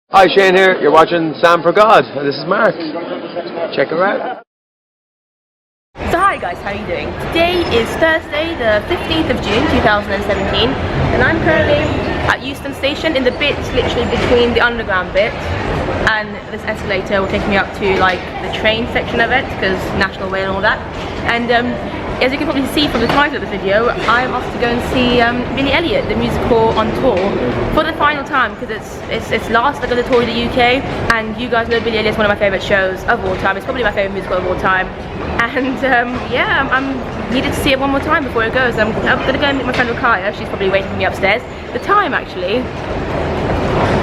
Hi, Shane here. You're watching Sam for God. This is Mark. Check her out. So hi guys, how are you doing? Today is Thursday, the 15th of June 2017, and I'm currently at Euston Station in the bit literally between the underground bit and this escalator will take me up to like the train section of it because National Way and all that. And as you can probably see from the title of the video, I'm off to go and see Billy Elliot, the musical, on tour for the final time because it's last leg of the tour in the UK, and you guys know Billy Elliot is one of my favourite shows of all time. It's probably my favourite musical of all time, and yeah, I'm needed to see it one more time before it goes. I'm gonna go and meet my friend Rakaya. She's probably waiting for me upstairs. The time actually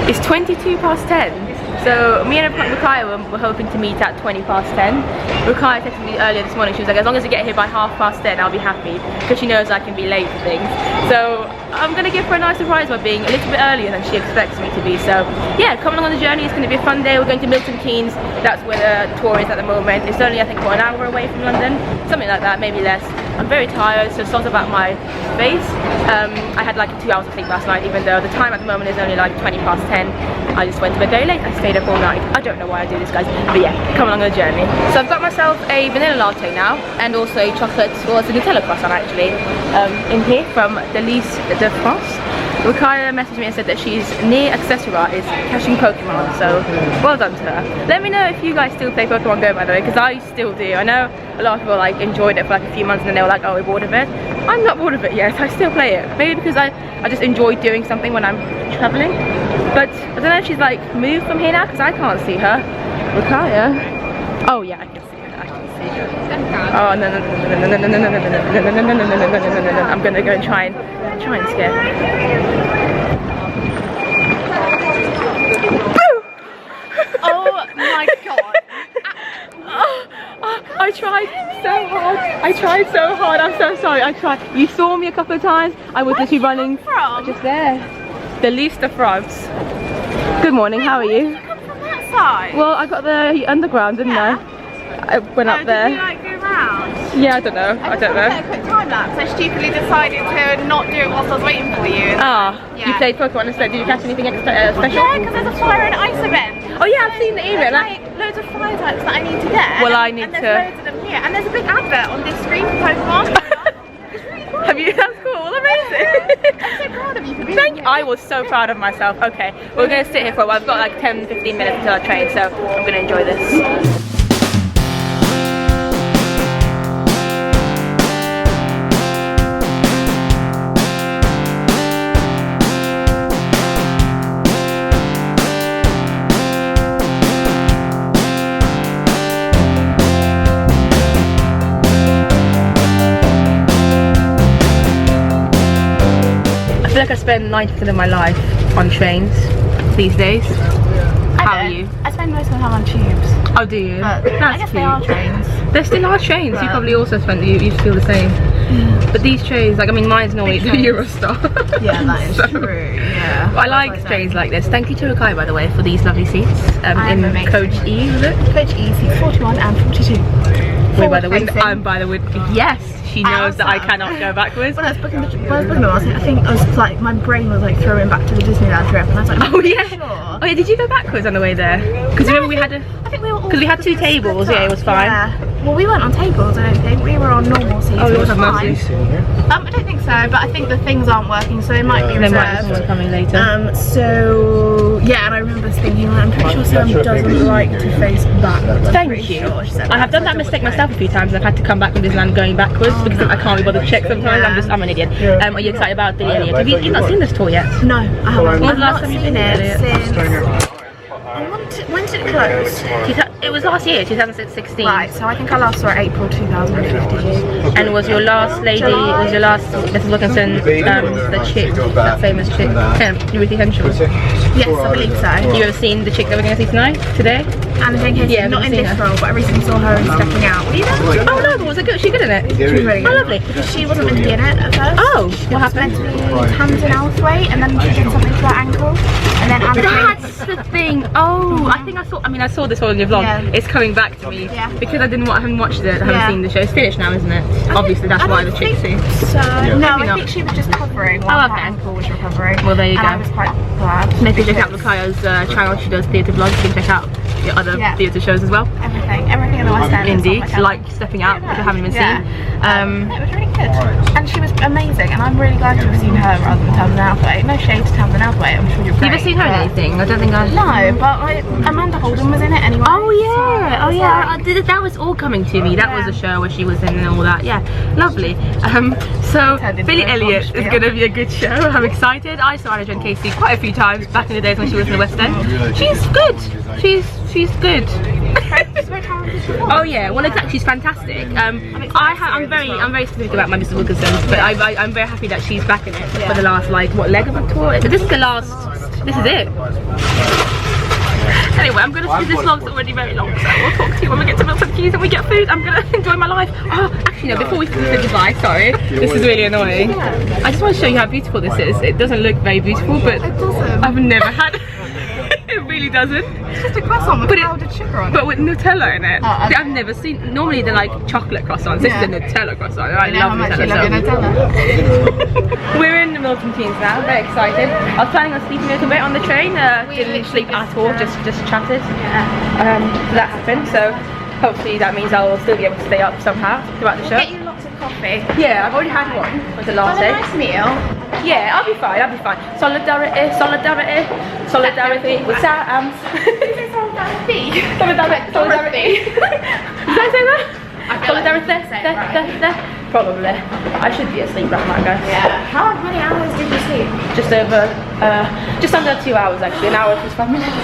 is 22 past 10. So me and Rakaya were hoping to meet at 20 past 10. Rakaya texted me earlier this morning. She was like, as long as I get here by 10:30, I'll be happy, because she knows I can be late for things. So I'm gonna give her a nice surprise by being a little bit earlier than she expects me to be. So yeah, come along on the journey. It's gonna be a fun day. We're going to Milton Keynes. That's where the tour is at the moment. It's only, I think, what, an hour away from London, something like that, maybe less. I'm very tired, so sorry about my face. I had like 2 hours of sleep last night, even though the time at the moment is only like 20 past 10. I just went to bed very late. I stayed up all night. I don't know why I do this, guys, but yeah, come along on the journey. So I've got myself a vanilla latte now, and also a chocolate, well, it's a Nutella croissant actually, in here from Delise de France. Rakaya messaged me and said that she's near Accessorise catching Pokemon, so well done to her. Let me know if you guys still play Pokemon Go, by the way, because I still do. I know a lot of people like enjoyed it for like a few months and then they were like, oh, we're bored of it. I'm not bored of it yet. I still play it. Maybe because I just enjoy doing something when I'm travelling. But I don't know if she's like moved from here now, because I can't see her. Rakaya. Oh yeah, I can see her. I can see her. Oh no no no no no no no no no no no no no no no no no no. I'm gonna go and try and scare her. Oh my god. I tried so hard. I tried so hard. I'm so sorry. I tried. You saw me a couple of times. I was literally running from? just there. The least of France. Good morning. How are you? Did you come from that side? Well, I got the underground, didn't I? I went up there. Did you like go round? Yeah, I don't know. I don't know. I did a quick time lapse. I stupidly decided to not do it whilst I was waiting for you. Ah, yeah. You played Pokemon instead. Did you catch anything special? Yeah, because there's a fire and ice event. Oh yeah, I've seen the email. There's like loads of fire types that I need to get. Well, I need and there's loads of them here. And there's a big advert on this screen for Pokemon. It's really cool. Have you? That's cool. Amazing. I'm so proud of you for being here. I was so proud of myself. Okay, we're going to sit here for a while. I've got like 10-15 minutes until our train, so I'm going to enjoy this. I feel like I spend 90% of my life on trains these days. How are you? I spend most of my time on tubes. Oh, do you? But That's I guess they are trains. There still are trains. You probably also you feel the same. Yeah. But these trains, like, I mean, mine's normally the Eurostar. Yeah, that is true. Yeah. I like trains like this. Thank you to Rakaya, by the way, for these lovely seats. In Coach E, was it? Coach E, seats 41 and 42. We're by the window. I'm by the window. Yes, she knows that I cannot go backwards. When I was booking them, I think I was like, my brain was like throwing back to the Disneyland trip, and I was like, oh yeah. Sure. Oh yeah, did you go backwards on the way there? Because remember we had I think we were all, because we had 2 tables. Yeah, it was fine. Yeah. Well, we weren't on tables. I don't think we were on normal seats. Oh, it was fine. I don't think so, but I think the things aren't working, so they might be reserved. They might be coming later. So yeah, and I remember thinking, I'm pretty sure Sam doesn't like to face back. Thank you. I have done that mistake myself a few times. I've had to come back from Disneyland going backwards because I can't be bothered to check sometimes. I'm an idiot. Are you excited about Billy Elliot? Have you not seen this tour yet? No, I haven't. When was the last time you've been it since... When did it close? It was last year, 2016. Right, so I think I last saw it April 2015. And was your last lady, was your last Mrs. Wilkinson, the chick, that famous chick, Ruthie Henshall? Yes, I believe so. You ever seen the chick that we're going to see tonight, today? Anna Jane Casey, Yeah, not in I've seen this her. role, but I recently saw her in Stepping Out. Were you there? Oh no, but was it good? She good in it? She was really good. Oh, lovely. Because she wasn't meant to be in it at first. Oh, It what was happened? meant to be Tamsin Outhwaite, and then she did something to her ankle, and then Anna Jane. That's the thing. Oh, I think I saw. I mean, I saw this all in your vlog. Yeah. It's coming back to me because I haven't watched it. I haven't Yeah. seen the show. It's finished now, isn't it? Obviously, that's why the chick's see. So no, Maybe I not. think she was just covering while her okay. ankle was recovering. Well, there you and go. I was quite glad. Maybe check out Lukaya's channel. She does theatre vlogs. You can check out your other theatre shows as well. Everything in the West End. Indeed, like Stepping Out, which I haven't even seen. It was really good, and she was amazing, and I'm really glad to have seen her rather than Tamsin Outhwaite. No shade to Tamsin Outhwaite, I'm sure you're great. Have you ever seen her in anything? I don't think I. No, but like, Amanda Holden was in it anyway. Oh yeah, so oh yeah. That was all coming to me. That was a show where she was in and all that. Yeah, lovely. So Billy Elliot is going to be a good show. I'm excited. I saw Anna Jane Casey quite a few times back in the days when she was in the West End. She's good. She's good. Oh yeah, well exactly, she's fantastic. I'm very specific about my Mrs. Wilkinson's, but I'm very happy that she's back in it for the last what leg of the tour. This is the last. This is it. Anyway, I'm gonna see this vlog's already very long, so we'll talk to you when we get to Milton Keynes and we get food. I'm gonna enjoy my life. Oh, actually no, before we say goodbye, sorry, this is really annoying. I just want to show you how beautiful this is. It doesn't look very beautiful, but I've never had. It really doesn't. It's just a croissant with powdered sugar on it. But with Nutella in it. Oh, okay. I've never seen. Normally they're like chocolate croissants. This is a Nutella croissant. I love Nutella. We're in Milton Keynes now. Very excited. I was planning on sleeping a little bit on the train. Didn't sleep at all. Just chatted. So that happened. So hopefully that means I'll still be able to stay up somehow throughout the show. Get you lots of coffee. Yeah, I've already had one with the latte. Have a nice meal. Yeah, I'll be fine. Solidarity with Sam. Solidarity. Did I say that? Solidarity. Probably. I should be asleep right now, guys. Yeah. How many hours did you sleep? Just under 2 hours actually. An hour and 55 minutes.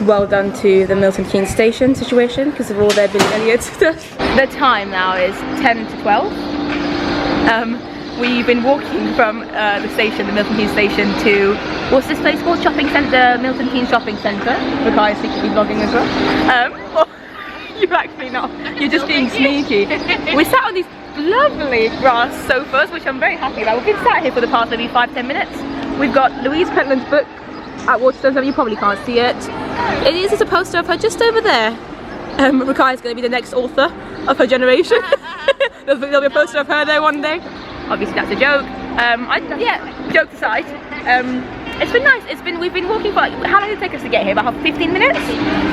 Well done to the Milton Keynes station situation because of all their Billy Elliot stuff. The time now is 10 to 12. We've been walking from the station, the Milton Keynes station, to what's this place called? Shopping Centre, Milton Keynes Shopping Centre. The guy is secretly vlogging as well. You're actually not. You're just being sneaky. We sat on these lovely grass sofas, which I'm very happy about. We've been sat here for the past maybe 5-10 minutes. We've got Louise Pentland's book at Waterstones, so you probably can't see it. It is just a poster of her just over there. Rakai is going to be the next author of her generation. There'll be a poster of her there one day. Obviously that's a joke. Yeah, jokes aside. It's been nice. We've been walking for how long did it take us to get here? About 15 minutes?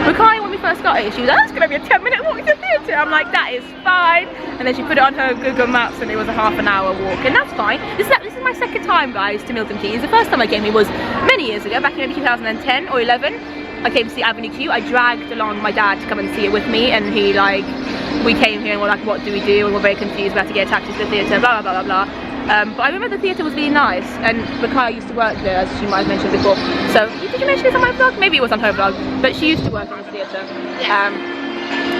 Rakai, when we first got here, she was like, it's going to be a 10-minute walk to the theatre. I'm like, that is fine. And then she put it on her Google Maps and it was a half-an-hour walk, and that's fine. This is my second time, guys, to Milton Keynes. The first time I came here was many years ago, back in maybe 2010 or 11. I came to see Avenue Q. I dragged along my dad to come and see it with me, and we came here and we're like, what do we do? And we're very confused, we had to get a taxi to the theatre, blah blah blah blah blah. But I remember the theatre was really nice, and Rakai used to work there, as she might have mentioned before. So, did you mention this on my vlog? Maybe it was on her vlog, but she used to work in the theatre.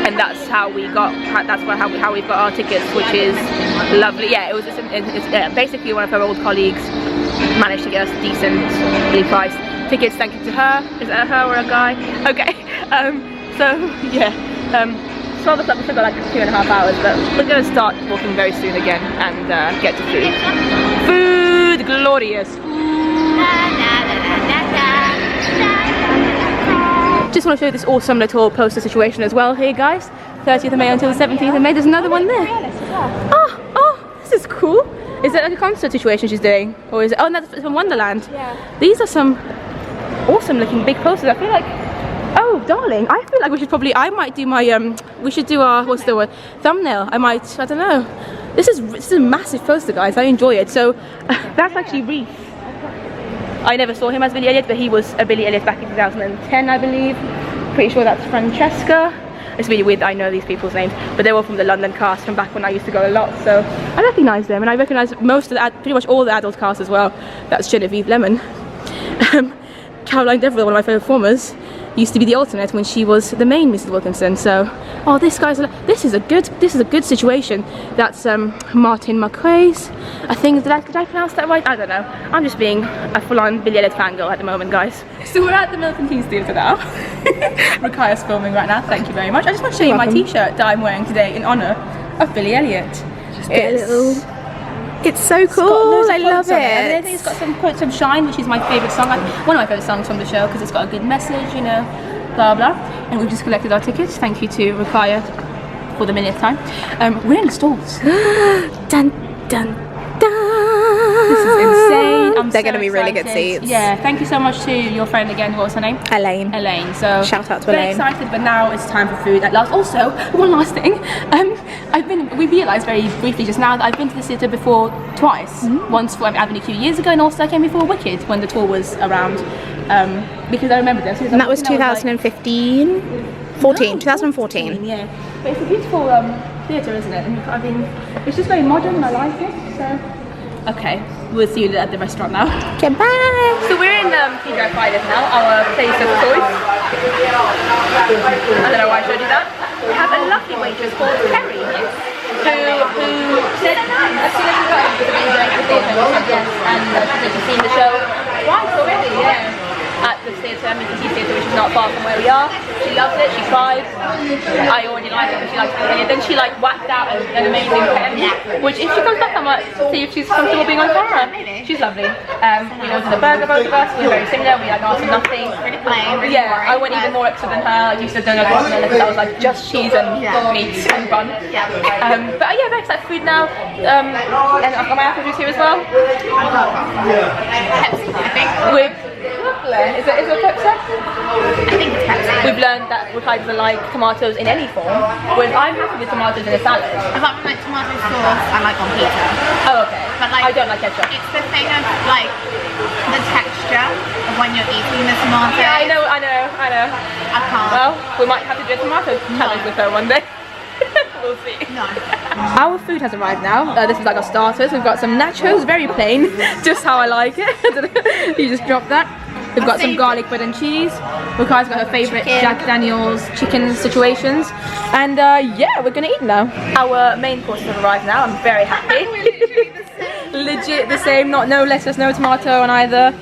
And that's how we got. How we got our tickets, which is lovely. Yeah, it's basically one of her old colleagues managed to get us decently priced tickets. Thank you to her. Is that a her or a guy? Okay. So yeah. 12 o'clock, we still got like 2.5 hours, but we're going to start walking very soon again and get to food. Food, glorious. Just want to show you this awesome little poster situation as well here, guys. 30th of May until the 17th of May. There's another one there. Oh, this is cool. Is it like a concert situation she's doing? Or is it, oh no, that's from Wonderland. Yeah. These are some awesome looking big posters. I feel like, oh darling, I feel like we should probably, I might do my, we should do our, what's the word, thumbnail. I don't know. This is a massive poster, guys. I enjoy it. So that's actually Reef. I never saw him as Billy Elliot, but he was a Billy Elliot back in 2010, I believe. Pretty sure that's Francesca. It's really weird that I know these people's names, but they're all from the London cast from back when I used to go a lot, so I recognise them, and I recognise most of the, pretty much all the adult cast as well. That's Genevieve Lemon. Caroline Deverell, one of my favourite performers, used to be the alternate when she was the main Mrs. Wilkinson. So, oh, this is a good situation. That's Martin McRae's. I think did I pronounce that right? I don't know. I'm just being a full-on Billy Elliot fangirl at the moment, guys. So we're at the Milton Keynes Theatre now. Rakaya's filming right now, thank you very much. I just want to show you my t-shirt that I'm wearing today in honour of Billy Elliot. It's so cool, I love it. And I think it's got some quotes from Shine, which is my favourite song, one of my favourite songs from the show, because it's got a good message, you know, blah blah. And we've just collected our tickets. Thank you to Rakaya for the millionth time. We're in the stalls. Dun dun. This is insane. They're going to be really good seats. Yeah, thank you so much to your friend again. What was her name? Elaine. Elaine. So shout out to very Elaine. excited, but now it's time for food at last. Also, one last thing. We realised very briefly just now that I've been to the theatre before twice. Once for Avenue Q years ago, and also I came before Wicked when the tour was around. Because I remember this. And that was 2015? 2014. Yeah. But it's a beautiful theatre, isn't it? And I mean, it's just very modern and I like it. So. Okay, we'll see you at the restaurant now. Okay, bye! So we're in Fidra Fighters now, our place of choice. I don't know why I showed you that. We have a lovely waitress called Terry, who said, as soon as we got into the theatre, we said yes, and she said she's seen the show twice already, yeah. At the theatre, Milton Keynes Theatre, which is not far from where we are. She loves it, she cried. I already like it, but she likes it. Then she like whacked out an amazing pen, which if she comes back I might see if she's comfortable being on camera. She's lovely. We ordered a burger, both of us. We're very similar, we like asked for nothing. Pretty plain, really yeah, boring, I went even more extra than her. I used to donut because I was like just cheese and meat and bun. But yeah, very excited for food now. And I've got my apple juice here as well. Pepsi, I think. With is it Pepsi? I think it's Pepsi. We've learned that Rakaya doesn't like tomatoes in any form, whereas I'm happy with tomatoes in a salad. Apart from like tomato sauce, I like on pizza. Oh, okay. But like, I don't like ketchup. It's the thing of like the texture of when you're eating the tomato. Yeah, I know. I can't. Well, we might have to do a tomato challenge with her one day. We'll see. No. Our food has arrived now. This is like our starters. We've got some nachos, very plain, just how I like it. You just dropped that. We've got some garlic bread and cheese. Rakaya's got her favourite Jack Daniel's chicken situations. And yeah, we're gonna eat now. Our main courses have arrived now. I'm very happy. Legit the same, no lettuce, no tomato on either.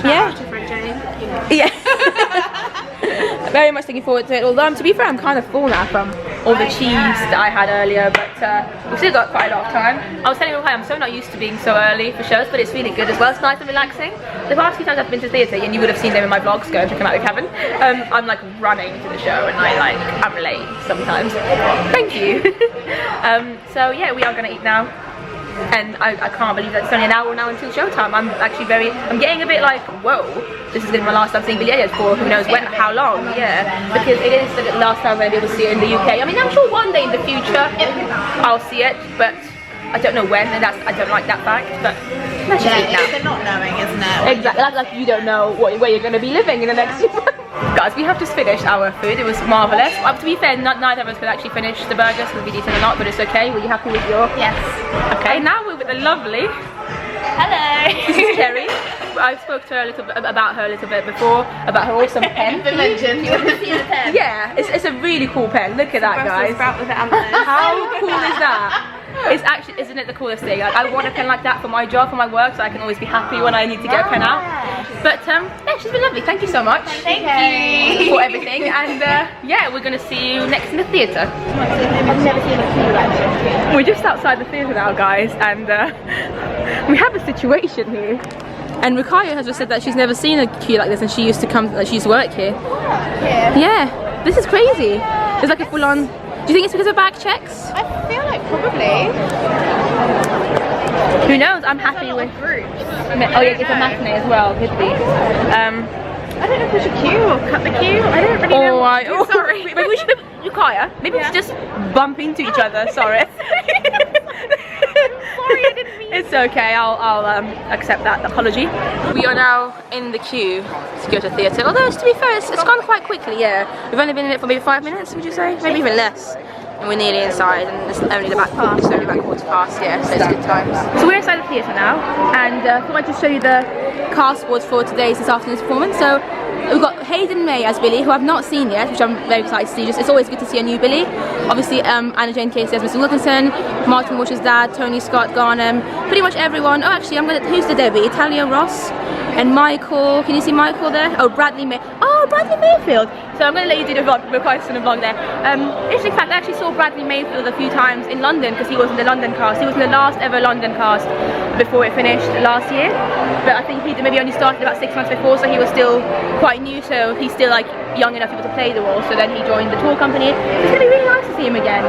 Yeah. Very much looking forward to it, although to be fair I'm kind of full now from all the cheese that I had earlier, but we've still got quite a lot of time. I was telling you, I'm so not used to being so early for shows, but it's really good as well. It's nice and relaxing. The past few times I've been to theatre, and you would have seen them in my vlogs, go and check them out if you haven't, I'm like running to the show and I'm late sometimes. Thank you. So yeah, we are going to eat now. And I can't believe that it's only an hour now until showtime. I'm getting a bit like, whoa, this is going to be my last time seeing Billy Elliot for who knows when, how long, yeah. Because it is the last time I'm going to be able to see it in the UK. I mean, I'm sure one day in the future I'll see it, but I don't know when, and I don't like that fact, but let's just eat now. It's the not knowing, isn't it? Exactly, like you don't know where you're going to be living in the next few months. Guys, we have just finished our food. It was marvellous. To be fair, neither of us could actually finish the burgers because we'd eaten a lot, but it's okay. Were you happy with your? Yes. Okay, now we're with the lovely. Hello. This is Kerry. I spoke to her about her a little bit before, about her awesome pen. You mentioned you want to see the pen. Yeah, it's a really cool pen. Look at that, guys. How cool is that? It's actually, isn't it the coolest thing? Like, I want a pen like that for my job, for my work, so I can always be happy when I need to get a pen out. But yeah, she's been lovely. Thank you so much. Thank you for everything. And yeah, we're gonna see you next in the theatre. I've never seen a queue like this. We're just outside the theatre now, guys, and we have a situation here. And Rakaya has just said that she's never seen a queue like this, and she used to come, she used to work here. Yeah, this is crazy. There's like a full-on. Do you think it's because of back checks? I feel like probably. Who knows? I'm happy with groups. Oh yeah, it's a matinee as well, could be. I don't know if we should queue or cut the queue. I don't really know. Sorry. Maybe we should, Rakaya, maybe we should just bump into each other. Sorry. Sorry, I didn't mean. It's okay. I'll accept that apology. We are now in the queue to go to theatre. Although to be fair, it's gone quite quickly. Yeah, we've only been in it for maybe 5 minutes. Would you say? Maybe even less. And we're nearly inside, and it's only the back part. It's only about 1/4 past. Yeah, so it's good times. So we're inside the theatre now, and thought I'd just show you the cast was for this afternoon's performance. So we've got Hayden May as Billy, who I've not seen yet, which I'm very excited to see. It's always good to see a new Billy. Obviously, Anna Jane Casey as Mr. Wilkinson, Martin Walsh's dad, Tony Scott Garnham, pretty much everyone. Oh, actually, who's the Debbie? Italia Ross and Michael. Can you see Michael there? Oh, Bradley Mayfield. So I'm going to let you do the request and the vlog there. Interesting fact, I actually saw Bradley Mayfield a few times in London because he was in the London cast. He was in the last ever London cast before it finished last year. But I think he maybe only started about 6 months before, so he was still quite new, so he's still like young enough to play the role. So then he joined the tour company. So it's going to be really nice to see him again.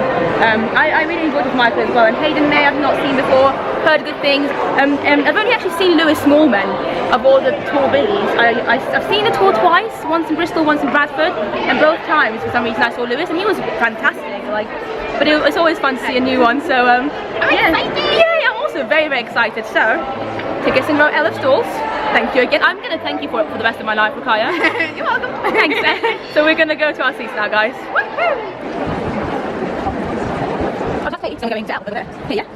I really enjoyed with Michael as well. And Hayden May I've not seen before, heard good things. I've only actually seen Lewis Smallman of all the tour Billies. I've seen the tour twice, once in Bristol, once in Bradford, and both times for some reason I saw Lewis and he was fantastic. But it's always fun to see a new one. So yeah, I'm also very, very excited. So tickets in row L of stalls. Thank you again. I'm going to thank you for it for the rest of my life, Rukaya. You're welcome. Thanks. So we're going to go to our seats now, guys. I'm going down over there. Yeah.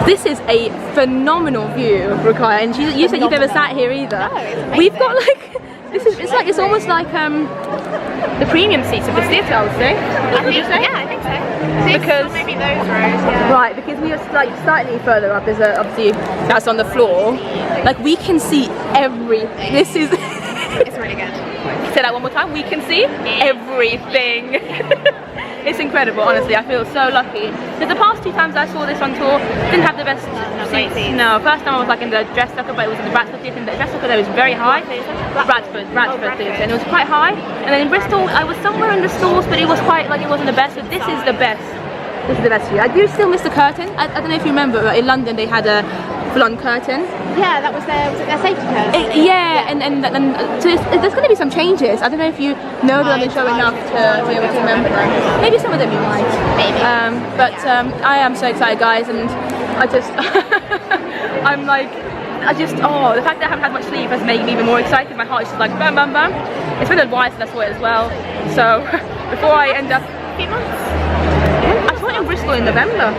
This is a phenomenal view, Rukaya, and you said you've never sat here either. No, we've got like it's almost like the premium seats of the theatre, I would say. Yeah, I think so. Because maybe those rows. Yeah. Right, because we are slightly further up. There's obviously that's on the floor. Like we can see everything. This is. It's really good. Say that one more time. We can see everything. It's incredible, honestly. I feel so lucky. Because the past 2 times I saw this on tour, didn't have the best seats. No, first time I was like in the dress locker, but it was in the Bradford theatre, and the dress locker there was very high. Bradford theatre, and it was quite high. And then in Bristol, I was somewhere in the stalls, but it was quite like it wasn't the best. So this is the best. This is the best view. I do still miss the curtain. I don't know if you remember, but in London they had a full-on curtain. Yeah, that was their safety curtain. So there's going to be some changes. I don't know if you know the London show enough to be able to remember them. Maybe some of them you might. Maybe. I am so excited, guys, and I just, the fact that I haven't had much sleep has made me even more excited. My heart is just like bam, bam, bam. It's been a while since I saw it as well. So before I end up, A few months. I saw it in Bristol in November.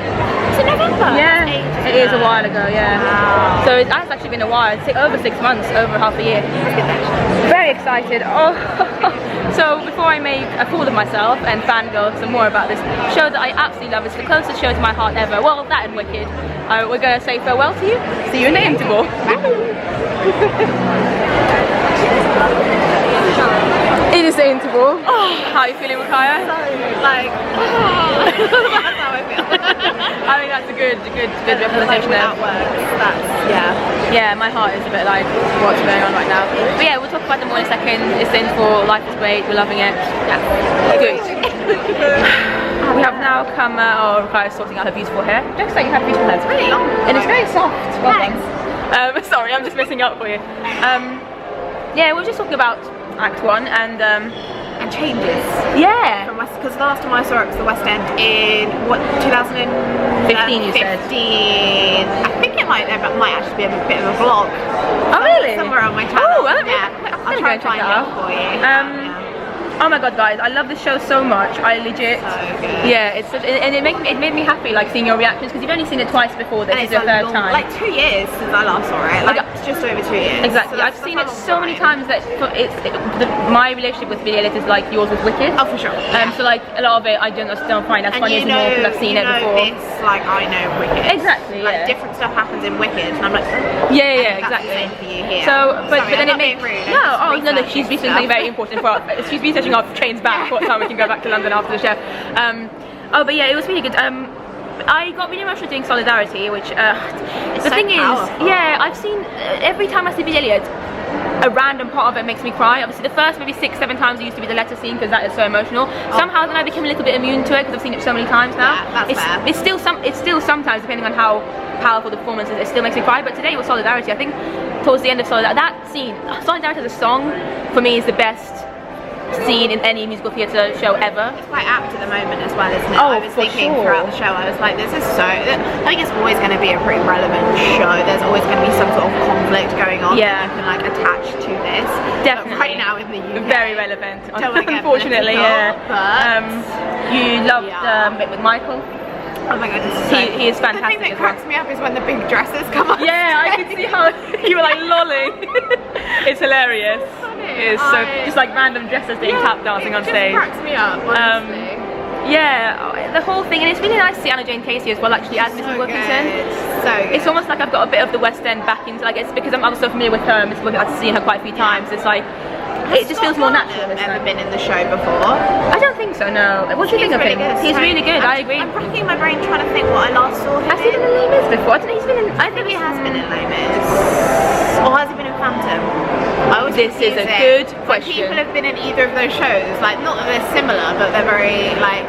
It's in November? Yeah, it is a while ago, yeah. Wow. So it has actually been a while. It's over 6 months, over half a year. Very excited. Oh. So before I make a fool of myself and fangirl some more about this show that I absolutely love, it's the closest show to my heart ever. Well, that and Wicked. We're going to say farewell to you. See you in the interval. It is the interval. Oh, how are you feeling, Rukaya? Like, that's how I feel. I think that's a good representation Like, there. that works. Yeah, my heart is a bit like, what's going on right now? But yeah, we'll talk about them more in a second. It's the interval. Life is great. We're loving it. Yeah, good. We have now come. Rukaya's sorting out her beautiful hair. Looks like you have beautiful hair. It's really long. And it's very soft. Well done. Thanks. Sorry, I'm just messing up for you. Yeah, we were just talking about Act 1 and changes. yeah. Because last time I saw it was the West End in what 2015. you said. I think it might actually be a bit of a vlog. Oh really? Somewhere on my channel. Oh, I'll gonna try go and check find it it out. for you. Oh my god, guys, I love this show so much. I legit. So good. Yeah, it made me happy like seeing your reactions because you've only seen it twice before. This And is it's your third time. like 2 years since I last saw it. Like it's just over 2 years. Exactly. So I've seen it so many times that my relationship with Billy Elliot is like yours with Wicked. Oh, for sure. So like a lot of it I don't find as funny anymore because I've seen it before. This, like I know Wicked. Exactly. Like Yeah. different stuff happens in Wicked, and I'm like, Yeah, that's exactly. the same for you here. So, but Sorry, then it I'm not makes being rude, no. I'm just No. She's researching something stuff. very important for us. She's researching our trains back. What time we can go back to London after the show. But yeah, it was really good. I got really emotional doing Solidarity, which the so thing powerful. is, yeah, I've seen every time I see Billy Elliot, a random part of it makes me cry. Obviously, the first maybe 6-7 times it used to be the letter scene because that is so emotional. Somehow then I became a little bit immune to it because I've seen it so many times now. Yeah, that's fair. It's still sometimes depending on how powerful the performance is, it still makes me cry. But today was Solidarity. I think towards the end of Solidarity, that scene, Solidarity as a song for me is the best scene in any musical theatre show ever. It's quite apt at the moment as well, isn't it? Oh, I was for thinking sure. throughout the show, I was like, this is so. I think it's always going to be a pretty relevant show. There's always going to be some sort of conflict going on Yeah. that you can like attach to this. Definitely. But right now in the UK, Very relevant. Don't wanna get Unfortunately, political, yeah. but You loved yeah. bit with Michael. Oh my goodness, he is fantastic. The thing that as well. cracks me up is when the big dresses come on. Yeah, I could see how you were like lolling. It's hilarious. It is so just like random dresses doing tap dancing on stage. It just cracks me up, honestly. Yeah, the whole thing, and it's really nice to see Anna Jane Casey as well, actually, as Mrs. Wilkinson. So good. It's almost like I've got a bit of the West End back into, like, it's because I'm so familiar with her, Mrs. Wilkinson, I've seen her quite a few times. It's like, it just feels more natural. Has ever been in the show before? I don't think so, no. What do you think of him? He's really good, I agree. I'm racking my brain trying to think what I last saw him Has he been in Les Mis before? I don't know, he's been in... I think he has been in Les Mis. Or has he been in Phantom? This is a good question. People have been in either of those shows, like, not that they're similar, but they're very, like...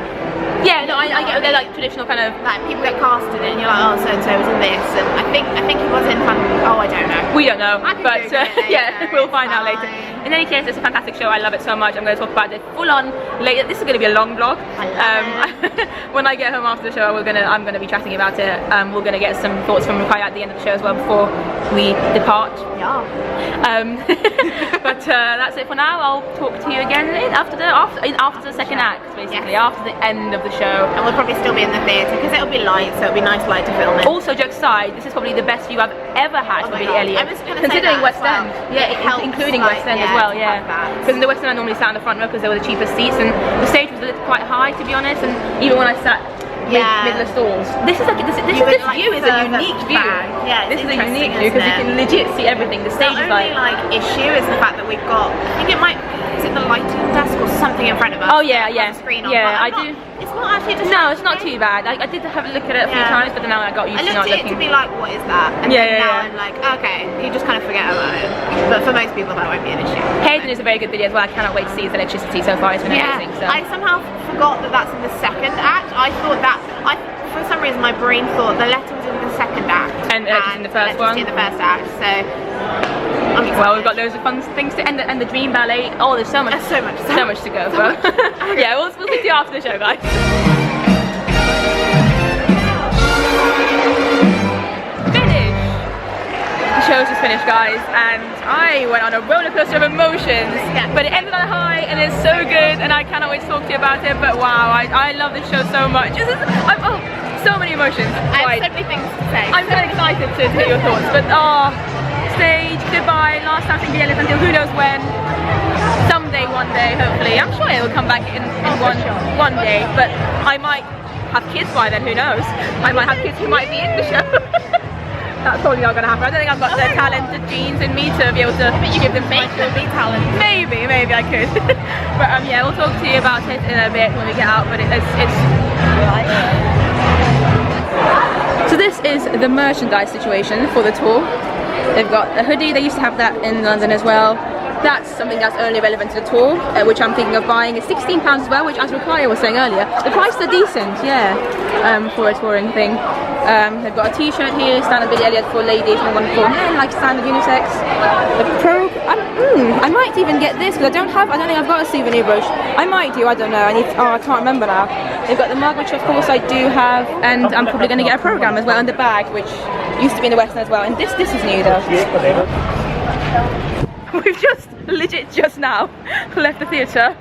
Yeah, no, I get they're like traditional kind of... Like, people get casted in and you're like, oh, so-and-so was in this, and I think he was in Phantom. Oh, I don't know. We don't know, but yeah, we'll find out fine. later. In any case, it's a fantastic show. I love it so much. I'm going to talk about it full on later. This is going to be a long vlog. When I get home after the show, I'm going to be chatting about it. We're going to get some thoughts from Rukai at the end of the show as well before we depart. Yeah. But that's it for now. I'll talk to you again after the second act, basically, after the end of the show. And we'll probably still be in the theatre because it'll be light, so it'll be nice light to film it. Also, jokes aside, this is probably the best view I've ever had for Billy Elliot. I was gonna considering say that West End, including West End as well, yeah. Because in the West End I normally sat in the front row because they were the cheapest seats, and the stage was quite high, to be honest. And even when I sat middle of stalls, this view is a unique view. Yeah, this is a unique view because you can legit see everything. The stage is like. The only issue is the fact that we've got. I think it might. Is it the lighting desk or something in front of us? Oh yeah, yeah. Screen on, yeah, I do. It's not actually distracting. No, it's not too bad. I did have a look at it a few times, but then now I got used to not looking. I looked at it to be like, what is that? And then now I'm like, okay, you just kind of forget about it. But for most people, that won't be an issue. Hayden is a very good video as well. I cannot wait to see his electricity so far. It's been amazing. So. I somehow forgot that that's in the second act. I thought that for some reason my brain thought the letter was in the second act and in the first one. In the first act. So. Well, we've got loads of fun things to and the Dream Ballet. Oh, there's so much to go. So yeah, we'll see you after the show, guys. The show's just finished, guys, and I went on a roller coaster of emotions, but it ended on a high, and it's so good, and I cannot wait to talk to you about it. But wow, I love this show so much. So many emotions. I have so many things to say. I'm very excited to hear your thoughts, but stage, goodbye, last time seeing Billy Elliot until who knows when. Someday, one day, hopefully. I'm sure it will come back in one day, but I might have kids by then, who knows. I might have kids who might be in the show. That's probably not going to happen. I don't think I've got the talented genes in me to be able to give them make them be talented. Maybe I could. But yeah, we'll talk to you about it in a bit when we get out, but it's So this is the merchandise situation for the tour. They've got a hoodie, they used to have that in London as well. That's something that's only relevant to the tour, which I'm thinking of buying. It's £16 as well, which as Rukai was saying earlier, the prices are decent, yeah, for a touring thing. They've got a t-shirt here, standard Billy Elliot for ladies and one for men, like standard unisex. The I might even get this because I don't think I've got a souvenir brooch. I might do, I don't know. I can't remember now. They've got the mug, which of course I do have, and I'm probably going to get a programme as well, and the bag, which used to be in the West End as well. And this is new though. We've just now left the theatre,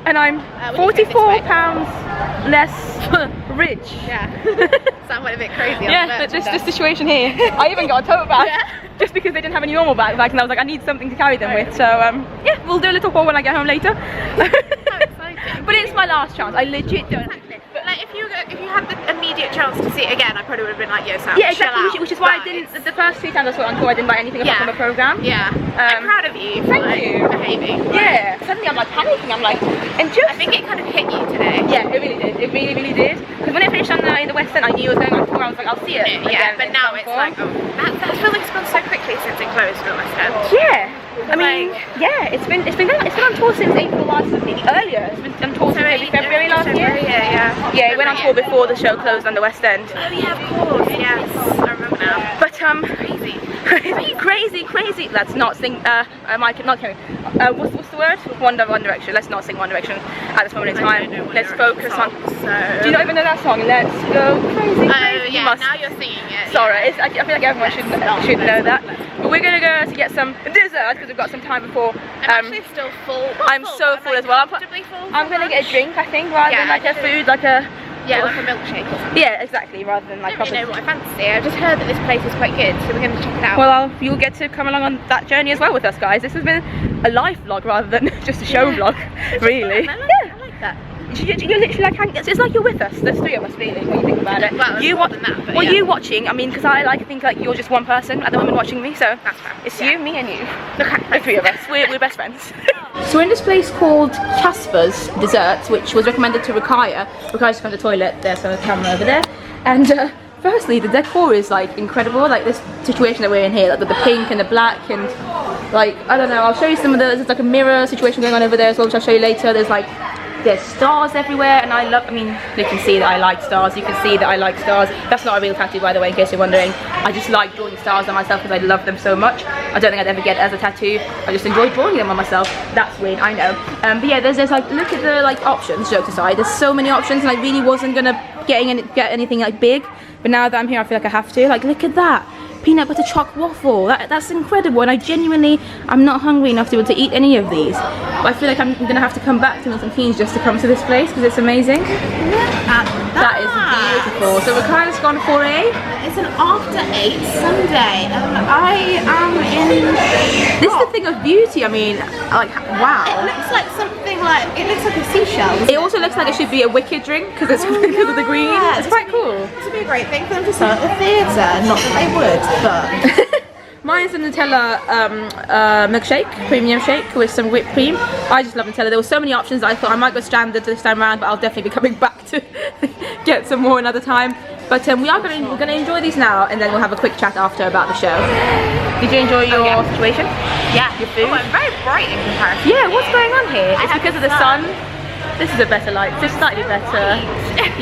and I'm £44 less rich. Yeah. Sound a bit crazy. Yeah, this situation here. I even got a tote bag just because they didn't have any normal bags, and I was like, I need something to carry them with. So yeah, we'll do a little haul when I get home later. So exciting. But it's my last chance. I legit don't. But like, if you had the immediate chance to see it again, I probably would have been like, yo, Sam, yeah, exactly. Which is why I didn't. The first 3 times I saw it on tour, I didn't buy anything apart from a programme. Yeah. I'm proud of you for behaving. Yeah. Suddenly I'm like panicking. I'm like, and just. I think it kind of hit you today. Yeah, it really did. It really did. Because when I finished on in the West End, I knew I was going on tour. I was like, I'll see it. Yeah, but now it's like, that feels like it's gone so quickly since it closed for the West End. Yeah. I mean, yeah, it's been on tour since April last year. Earlier, it's been on tour since maybe February last year. Yeah, it went on tour before the show closed on the West End. Oh yeah, of course. Yes, I remember now. But crazy. Let's not sing. Not hearing. What's the word? One Direction. Let's not sing One Direction at this moment in time. Let's focus on. Do you not even know that song? Let's go crazy. Oh yeah, now you're singing it. Sorry, I feel like everyone should know that. But we're gonna go to get some dessert because we've got some time before. I'm actually still full. I'm so full as well. I'm gonna get a drink, I think, rather than like a food, like a Yeah, like a milkshake or something. Yeah, exactly, rather than like I don't really know what I fancy. I just heard that this place is quite good, so we're going to check it out. Well, you'll get to come along on that journey as well with us, guys. This has been a life vlog rather than just a show vlog, really. I like that. You're literally like hanging. It's like you're with us. There's three of us, really. When you think about it. Well, you more than that, but well, yeah. you watching. I mean, because I think like you're just one person at the moment watching me. So That's fair. it's Yeah. you, me, and you. The three of us. We're best friends. So we're in this place called Casper's Desserts, which was recommended to Rakaya. Rakaya's from the toilet. There's a camera over there. And firstly, the decor is like incredible. Like this situation that we're in here, like the pink and the black, and like I don't know. I'll show you some of the. There's like a mirror situation going on over there as well, which I'll show you later. There's stars everywhere, and I mean, you can see that I like stars. You can see that I like stars. That's not a real tattoo, by the way, in case you're wondering. I just like drawing stars on myself because I love them so much. I don't think I'd ever get it as a tattoo. I just enjoy drawing them on myself. That's weird, I know. But yeah, there's like, look at the like options, jokes aside. There's so many options, and I really wasn't gonna get anything like big. But now that I'm here, I feel like I have to. Like, look at that. Peanut butter choc waffle, that's incredible, and I'm not hungry enough to be able to eat any of these. But I feel like I'm gonna have to come back to Milton Keynes just to come to this place because it's amazing. That is beautiful. So we're kind of gone for It's an after 8 Sunday, and I am in. This is the thing of beauty. I mean, like, wow. It looks like something like it looks like a seashell. It also looks like it should be a Wicked drink because it's because of the green. Yeah, It's quite cool. This would be a great thing for them to sell at the theatre. Not that they would, but. Mine's a Nutella milkshake, premium shake with some whipped cream. I just love Nutella. There were so many options that I thought I might go standard this time around, but I'll definitely be coming back to get some more another time. But we're gonna enjoy these now, and then we'll have a quick chat after about the show. Did you enjoy your situation? Yeah. Your food? Oh, I'm very bright in comparison. Yeah. What's going on here? It's have because of the the sun. This is a better light. Just slightly better.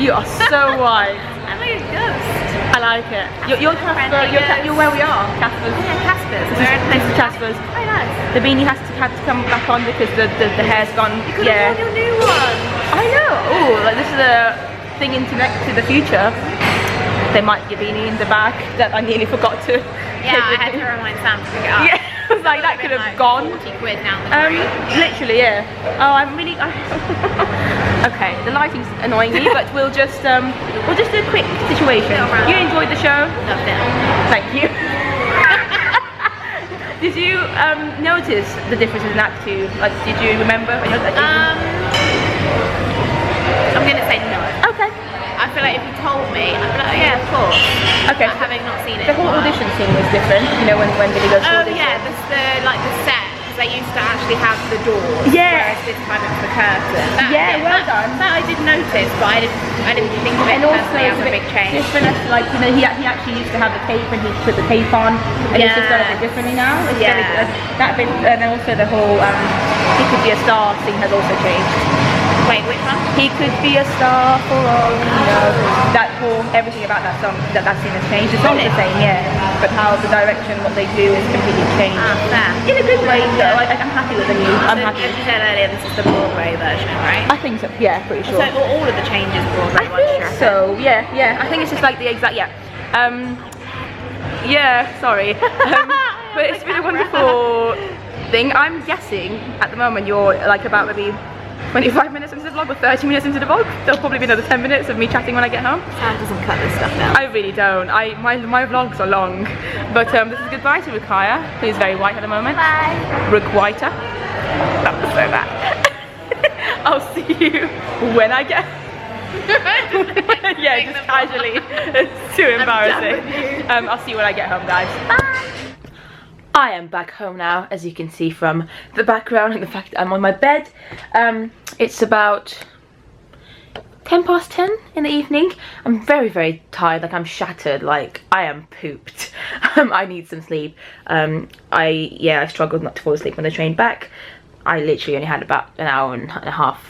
You are so white. I'm like a ghost. I like it. You're Casper. You're where we are. Casper's. Yeah, Casper's. We're in This is Casper's. Oh, nice. The beanie had to come back on because the hair's gone. You could have worn your new one. I know. Oh, like this is a thing into the future. There might be a beanie in the bag that I nearly forgot to. Yeah, I had to remind Sam to pick it up. Yeah, I was like that could have gone. 40 quid down the drain. Literally, yeah. Oh, I'm really. Okay, the lighting's annoying me, but we'll just do a quick situation. You enjoyed the show? Loved it. Thank you. Did you notice the differences in Act 2? Like, did you remember? I'm gonna say no. Okay. I feel like if you told me, I'd be like, oh yeah, of course. Okay. But having not seen it. The whole audition scene was different. You know, when Billy goes to Oh audition. yeah, the set, because they used to actually have the doors. Yeah. Whereas this time it's the curtain. Yeah, well done. That I did notice, but I didn't think of it And also personally as it's a big change. different as, like, you know, he actually used to have the tape and he put the tape on, and he's just done it a bit differently now. It's very good. That bit, and then also the whole he could be a star thing has also changed. Wait, which one? He could be a star for all we know. That whole everything about that song, that scene has changed. The song's the same, yeah, but how the direction, what they do, is completely changed. Fair. In a good way, though. I'm happy with the new. I'm So, happy. as you said earlier, this is the Broadway version, right? I think so. Yeah, pretty sure. So all of the changes Broadway I ones, think sure. so. Yeah. I think it's just like the exact. Yeah. Yeah. Sorry. But it's been a wonderful thing. I'm guessing at the moment you're like about maybe 25 minutes into the vlog or 30 minutes into the vlog. There'll probably be another 10 minutes of me chatting when I get home. Sam doesn't cut this stuff down. I really don't. My vlogs are long. But this is goodbye to Rakaya, who's very white at the moment. Bye. Whiter. That was so bad. I'll see you when I get. Yeah, just casually. It's too embarrassing. I'll see you when I get home, guys. Bye. I am back home now, as you can see from the background and the fact that I'm on my bed. It's about 10:10 in the evening. I'm very, very tired. Like, I'm shattered. Like, I am pooped. I need some sleep. I struggled not to fall asleep on the train back. I literally only had about an hour and a half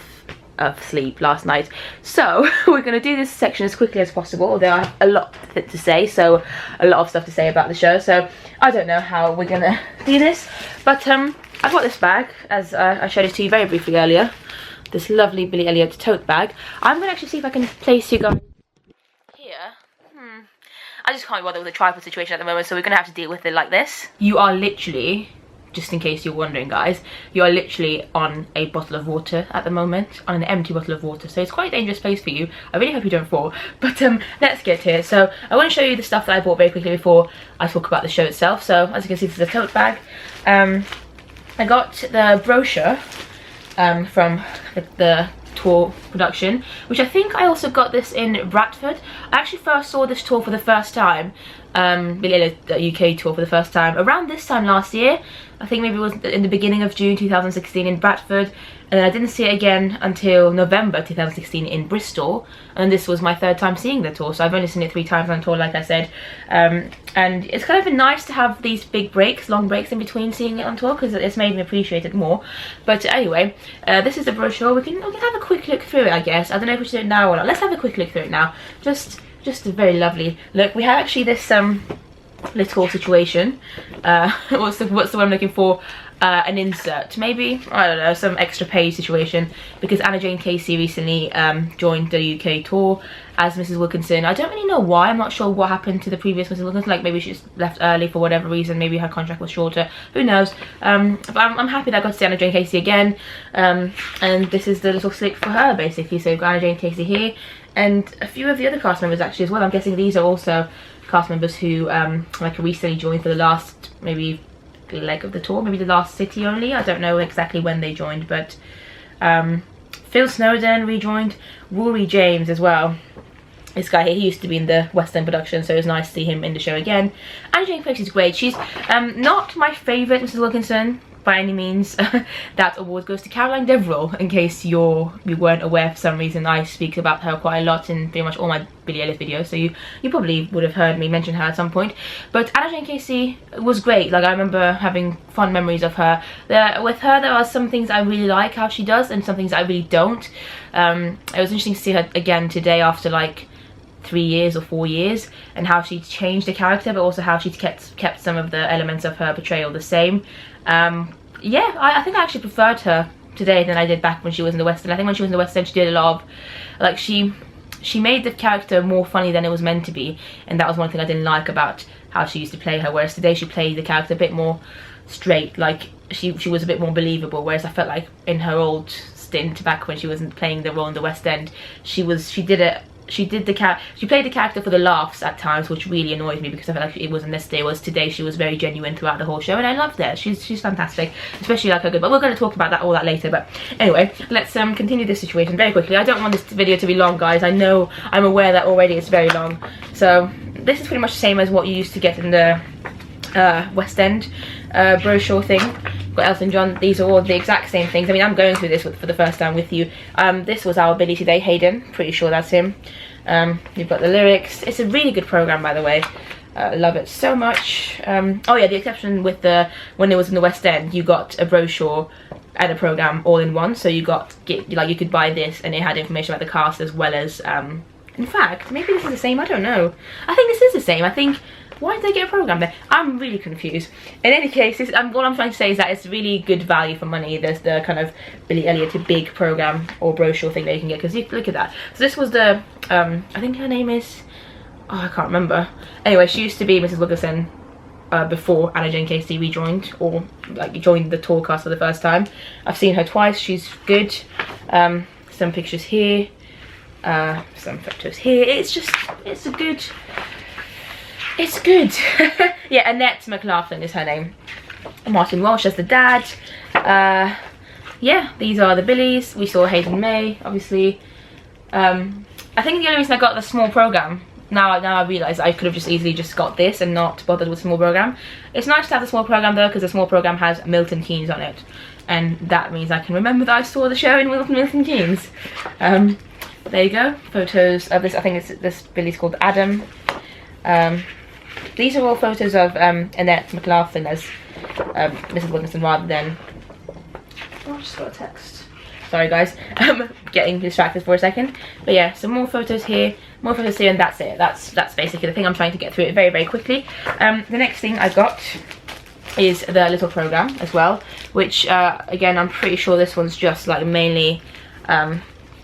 of sleep last night. So we're going to do this section as quickly as possible, although I have a lot to say, so a lot of stuff to say about the show. So I don't know how we're going to do this, but I've got this bag, as I showed it to you very briefly earlier. This lovely Billy Elliot tote bag. I'm going to actually see if I can place you guys here. I just can't be bothered with the tripod situation at the moment, so we're going to have to deal with it like this. You are literally just in case you're wondering, guys, you are literally on a bottle of water at the moment, on an empty bottle of water, so it's quite a dangerous place for you. I really hope you don't fall. But let's get here. So I want to show you the stuff that I bought very quickly before I talk about the show itself. So as you can see, this is a tote bag. I got the brochure from the tour production, which I think I also got this in Bradford. I actually first saw this tour for the first time, Billy Elliot UK tour for the first time around this time last year. I think maybe it was in the beginning of June 2016 in Bradford, and then I didn't see it again until November 2016 in Bristol, and this was my third time seeing the tour, so I've only seen it 3 times on tour, like I said. And it's kind of nice to have these big breaks, long breaks in between seeing it on tour, because it's made me appreciate it more. But anyway, this is the brochure. We can have a quick look through it, I guess. I don't know if we should do it now or not. Let's have a quick look through it now. Just a very lovely look. We have actually this little situation. What's the word I'm looking for? An insert, maybe, I don't know, some extra page situation, because Anna Jane Casey recently joined the UK tour as Mrs. Wilkinson. I don't really know why. I'm not sure what happened to the previous Mrs. Wilkinson, like maybe she just left early for whatever reason, maybe her contract was shorter, who knows. But I'm happy that I got to see Anna Jane Casey again, and this is the little slip for her, basically. So we've got Anna Jane Casey here, and a few of the other cast members actually as well. I'm guessing these are also cast members who like recently joined for the last maybe leg of the tour, maybe the last city only. I don't know exactly when they joined, but Phil Snowden rejoined, Rory James as well. This guy here, he used to be in the West End production, so it was nice to see him in the show again. Anna Jane Casey is great. She's not my favourite Mrs. Wilkinson by any means. That award goes to Caroline Deverell, in case you weren't aware. For some reason I speak about her quite a lot in pretty much all my Billy Elliot videos, so you probably would have heard me mention her at some point. But Anna Jane Casey was great. Like, I remember having fond memories of her. With her there are some things I really like how she does, and some things I really don't. It was interesting to see her again today after like 3 years or 4 years, and how she changed the character, but also how she kept some of the elements of her portrayal the same. Yeah, I think I actually preferred her today than I did back when she was in the West End. I think when she was in the West End she did a lot of, like, she made the character more funny than it was meant to be, and that was one thing I didn't like about how she used to play her, whereas today she played the character a bit more straight, like she was a bit more believable, whereas I felt like in her old stint back when she wasn't playing the role in the West End, she played the character for the laughs at times, which really annoyed me, because I felt like it wasn't necessary. Whereas today she was very genuine throughout the whole show, and I loved her. She's fantastic, especially like her good. But we're going to talk about all that later. But anyway, let's continue this situation very quickly. I don't want this video to be long, guys. I'm aware that already it's very long. So this is pretty much the same as what you used to get in the West End brochure thing. Got Elton John. These are all the exact same things. I mean, I'm going through this for the first time with you. This was our Billy today, Hayden. Pretty sure that's him. You've got the lyrics. It's a really good program, by the way. Love it so much. Oh yeah, the exception with when it was in the West End, you got a brochure and a program all in one. So you you could buy this, and it had information about the cast as well as. In fact, maybe this is the same. I don't know. I think this is the same. I think. Why did they get a program there? I'm really confused. In any case, what I'm trying to say is that it's really good value for money. There's the kind of Billy Elliot big program or brochure thing that you can get, because you look at that. So this was the, I think her name is, oh, I can't remember. Anyway, she used to be Mrs. Wilkinson before Anna Jane Casey rejoined, or like joined the tour cast for the first time. I've seen her twice. She's good. Some pictures here, some photos here. It's good. Yeah, Annette McLaughlin is her name. Martin Walsh as the dad. Yeah, these are the Billies. We saw Hayden May, obviously. I think the only reason I got the small program, now I realise I could have just easily got this and not bothered with the small program. It's nice to have the small program though, because the small program has Milton Keynes on it, and that means I can remember that I saw the show in Milton Keynes. There you go, photos of this. I think this Billy's called Adam. These are all photos of Annette McLaughlin as Mrs. Wilkinson, rather than... Oh, I just got a text. Sorry guys, getting distracted for a second. But yeah, some more photos here, and that's it. That's basically the thing. I'm trying to get through it very, very quickly. The next thing I got is the little program as well, which again, I'm pretty sure this one's just like mainly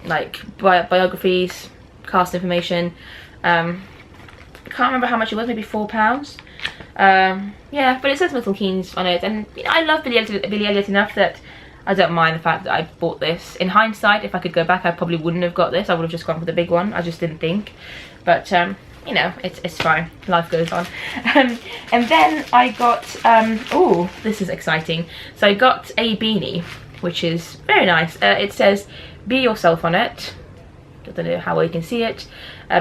like biographies, cast information. I can't remember how much it was, maybe £4. Yeah, but it says Milton Keynes on it, and you know, I love Billy Elliot enough that I don't mind the fact that I bought this. In hindsight, if I could go back, I probably wouldn't have got this. I would have just gone for the big one. I just didn't think. But you know, it's fine. Life goes on. And then I got oh, this is exciting. So I got a beanie, which is very nice. It says "Be Yourself" on it. I don't know how well you can see it,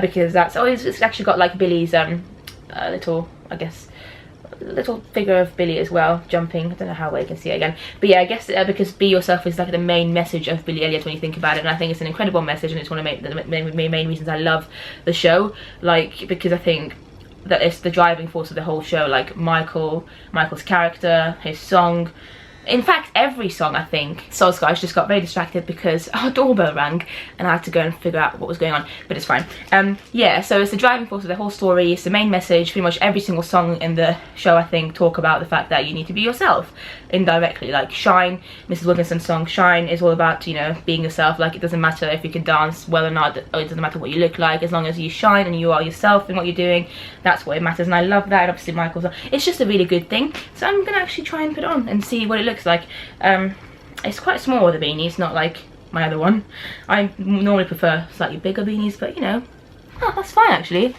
because that's always, it's actually got like Billy's little, I guess, little figure of Billy as well, jumping. I don't know how well you can see it again, but yeah, I guess because "Be Yourself" is like the main message of Billy Elliot when you think about it, and I think it's an incredible message, and it's one of the main reasons I love the show, like, because I think that it's the driving force of the whole show, like Michael's character, his song. In fact, every song, I think. So guys, just got very distracted because our doorbell rang and I had to go and figure out what was going on, but it's fine. Yeah, so it's the driving force of the whole story. It's the main message. Pretty much every single song in the show, I think, talk about the fact that you need to be yourself indirectly. Like Shine, Mrs. Wilkinson's song Shine is all about, you know, being yourself. Like, it doesn't matter if you can dance well or not, or it doesn't matter what you look like, as long as you shine and you are yourself in what you're doing, that's what it matters. And I love that. And obviously Michael's, it's just a really good thing. So I'm gonna actually try and put it on and see what it looks like. It's quite small, the beanie. It's not like my other one. I normally prefer slightly bigger beanies, but you know, oh, that's fine actually.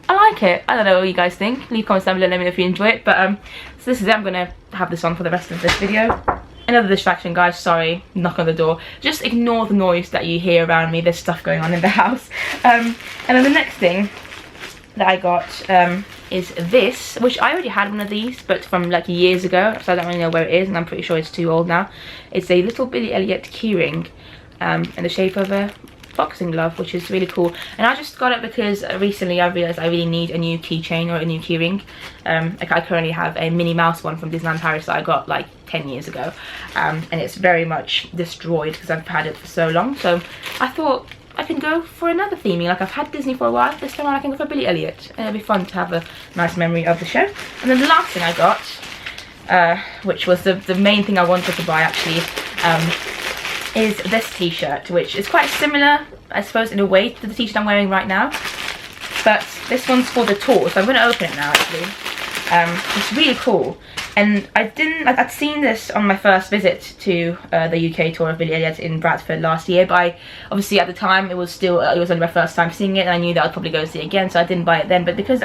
I like it. I don't know what you guys think. Leave comments down below, let me know if you enjoy it. But so this is it. I'm gonna have this on for the rest of this video. Another distraction, guys, sorry, knock on the door. Just ignore the noise that you hear around me. There's stuff going on in the house. And then the next thing that I got is this, which I already had one of these, but from like years ago, so I don't really know where it is, and I'm pretty sure it's too old now. It's a little Billy Elliot keyring in the shape of a boxing glove, which is really cool. And I just got it because recently I realized I really need a new keychain or a new keyring. Like, I currently have a Minnie Mouse one from Disneyland Paris that I got like 10 years ago, and it's very much destroyed because I've had it for so long. So I thought I can go for another theming. Like, I've had Disney for a while, this time I can go for Billy Elliot, and it'll be fun to have a nice memory of the show. And then the last thing I got, which was the main thing I wanted to buy actually, is this t-shirt, which is quite similar, I suppose, in a way to the t-shirt I'm wearing right now, but this one's for the tour, so I'm going to open it now actually. It's really cool, and I'd seen this on my first visit to the UK tour of Billy Elliot in Bradford last year, but obviously at the time it was only my first time seeing it, and I knew that I'd probably go see it again, so I didn't buy it then. But because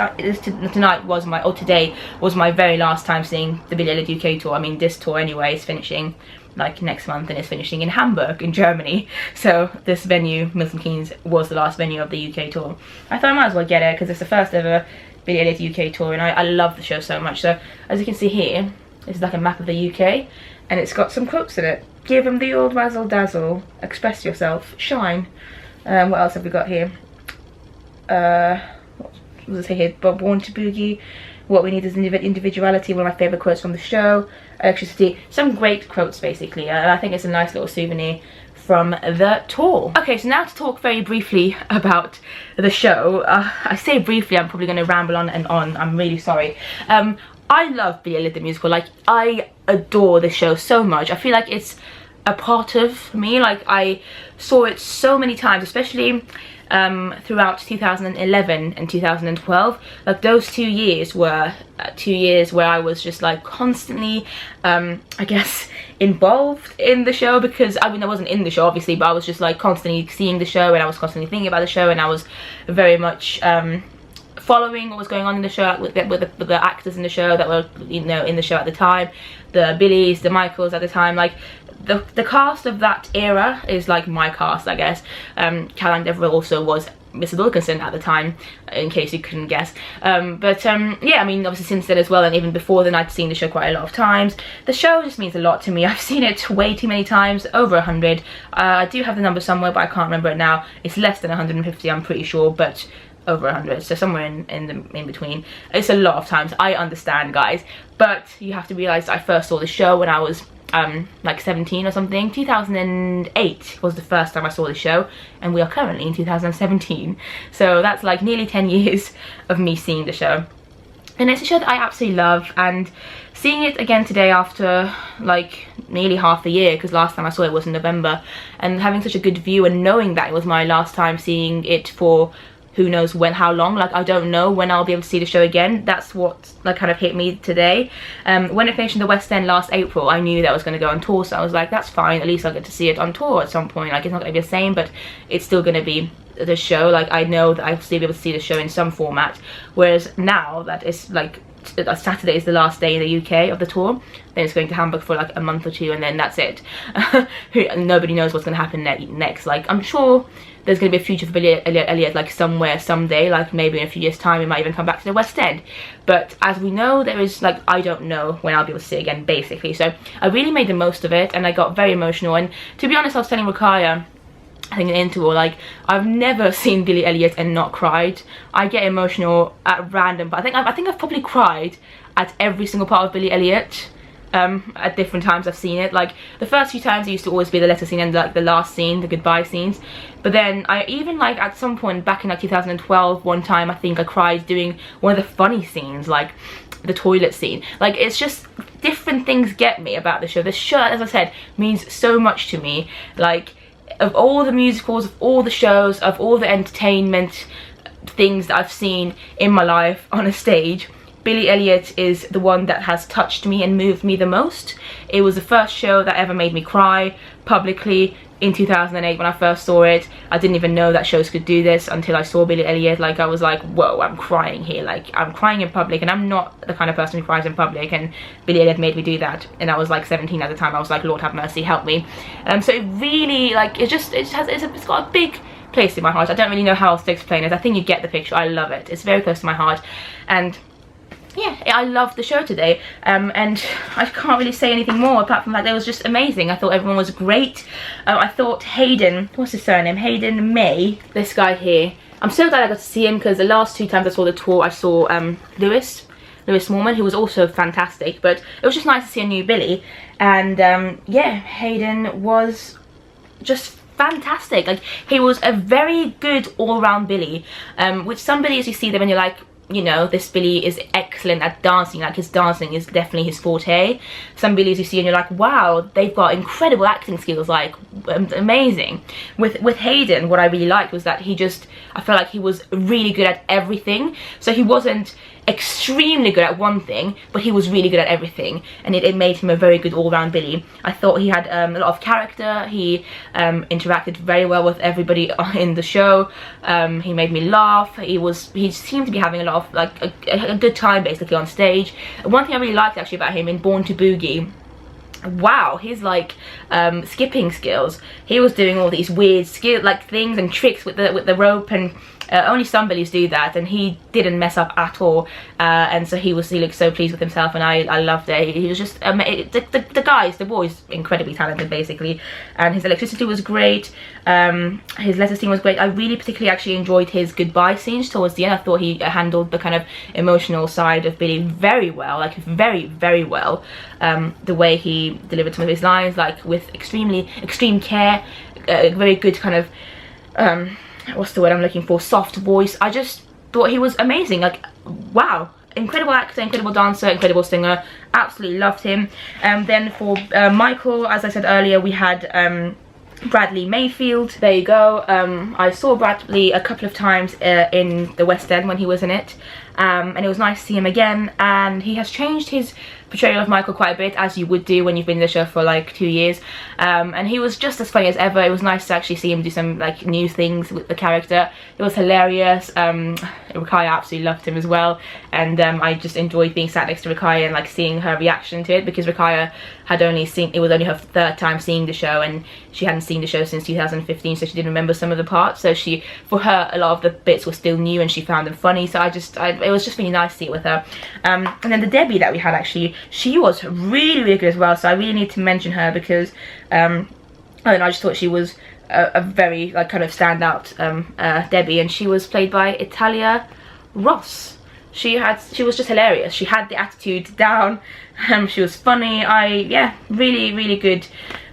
today was my very last time seeing the Billy Elliot UK tour. I mean, this tour anyway is finishing like next month, and it's finishing in Hamburg in Germany, so this venue, Milton Keynes, was the last venue of the UK tour. I thought I might as well get it because it's the first ever Billy Elliot UK tour, and I love the show so much. So as you can see here, it's like a map of the UK, and it's got some quotes in it. Give them the old razzle dazzle, express yourself, shine. What else have we got here? What does it say here? Born to boogie. What we need is individuality, one of my favourite quotes from the show. Electricity. Some great quotes basically, and I think it's a nice little souvenir from the tour. Okay, so now to talk very briefly about the show. I say briefly, I'm probably going to ramble on and on, I'm really sorry. I love Billy Elliot the musical. Like, I adore this show so much. I feel like it's a part of me. Like, I saw it so many times, especially throughout 2011 and 2012. Like, those 2 years were 2 years where I was just like constantly I guess involved in the show, because I mean, I wasn't in the show obviously, but I was just like constantly seeing the show, and I was constantly thinking about the show, and I was very much following what was going on in the show with the actors in the show that were, you know, in the show at the time, the Billys, the Michaels at the time. Like, the cast of that era is like my cast, I guess. Caroline Devereux also was Mrs. Wilkinson at the time, in case you couldn't guess. Yeah, I mean, obviously since then as well, and even before then, I'd seen the show quite a lot of times. The show just means a lot to me. I've seen it way too many times, over 100. I do have the number somewhere, but I can't remember it now. It's less than 150, I'm pretty sure, but over 100, so somewhere in between. It's a lot of times, I understand, guys, but you have to realize I first saw the show when I was like 17 or something. 2008 was the first time I saw the show, and we are currently in 2017, so that's like nearly 10 years of me seeing the show. And it's a show that I absolutely love, and seeing it again today after like nearly half a year, because last time I saw it was in November, and having such a good view and knowing that it was my last time seeing it for who knows when, how long. Like, I don't know when I'll be able to see the show again. That's what like kind of hit me today. When it finished in the West End last April, I knew that I was going to go on tour, so I was like, that's fine, at least I'll get to see it on tour at some point. Like, it's not going to be the same, but it's still going to be the show. Like, I know that I'll still be able to see the show in some format, whereas now that it's like Saturday is the last day in the UK of the tour, then it's going to Hamburg for like a month or two, and then that's it. Nobody knows what's going to happen next. Like, I'm sure there's going to be a future for Billy Elliot, like somewhere, someday, like maybe in a few years time he might even come back to the West End. But as we know, there is like, I don't know when I'll be able to see it again, basically. So I really made the most of it, and I got very emotional. And to be honest, I was telling Rakaya, I think in the interval, like, I've never seen Billy Elliot and not cried. I get emotional at random, but I think I've probably cried at every single part of Billy Elliot. At different times I've seen it. Like, the first few times it used to always be the letter scene and like the last scene, the goodbye scenes. But then I even, like, at some point back in like 2012, one time I think I cried doing one of the funny scenes, like the toilet scene. Like, it's just different things get me about the show. The show, as I said, means so much to me. Like, of all the musicals, of all the shows, of all the entertainment things that I've seen in my life on a stage, Billy Elliot is the one that has touched me and moved me the most. It was the first show that ever made me cry publicly in 2008 when I first saw it. I didn't even know that shows could do this until I saw Billy Elliot. Like, I was like, whoa, I'm crying here. Like, I'm crying in public, and I'm not the kind of person who cries in public, and Billy Elliot made me do that. And I was like 17 at the time. I was like, Lord have mercy, help me. So it really, like, it's got a big place in my heart. I don't really know how else to explain it. I think you get the picture. I love it. It's very close to my heart. And yeah, I loved the show today, and I can't really say anything more apart from that. It was just amazing. I thought everyone was great. I thought Hayden, what's his surname? Hayden May, this guy here. I'm so glad I got to see him, because the last two times I saw the tour, I saw Lewis Mormon, who was also fantastic. But it was just nice to see a new Billy, and yeah, Hayden was just fantastic. Like, he was a very good all-round Billy, which some Billies you see them and you're like, you know, this Billy is excellent at dancing, like his dancing is definitely his forte. Some Billies you see and you're like, wow, they've got incredible acting skills, like amazing. With Hayden, what I really liked was that I felt like he was really good at everything. So he wasn't extremely good at one thing, but he was really good at everything, and it made him a very good all-round Billy. I thought he had a lot of character. He interacted very well with everybody in the show. He made me laugh. He seemed to be having a lot of, like, a good time basically on stage. One thing I really liked actually about him in Born to Boogie, wow, his like skipping skills. He was doing all these weird things and tricks with the rope, and only some Billies do that, and he didn't mess up at all. And so he looked so pleased with himself, and I loved it. He was just the boy's incredibly talented basically, and his electricity was great. His letter scene was great. I really particularly actually enjoyed his goodbye scenes towards the end. I thought he handled the kind of emotional side of Billy very well, like very, very well. The way he delivered some of his lines, like with extreme care, very good kind of what's the word I'm looking for, soft voice. I just thought he was amazing. Like, wow, incredible actor, incredible dancer, incredible singer. Absolutely loved him. Then for Michael, as I said earlier, we had Bradley Mayfield. There you go. I saw Bradley a couple of times in the West End when he was in it, and it was nice to see him again. And he has changed his portrayal of Michael quite a bit, as you would do when you've been in the show for like 2 years, and he was just as funny as ever. It was nice to actually see him do some like new things with the character. It was hilarious. Rakaya absolutely loved him as well, and I just enjoyed being sat next to Rakaya and like seeing her reaction to it, because Rakaya had it was only her third time seeing the show, and she hadn't seen the show since 2015, so she didn't remember some of the parts. So for her, a lot of the bits were still new and she found them funny. So it was just really nice to see it with her. And then the Debbie that we had, actually, she was really, really good as well. So I really need to mention her, because I don't know, I just thought she was a very like kind of standout Debbie, and she was played by Italia Ross. She was just hilarious. She had the attitude down. She was funny. Yeah, really, really good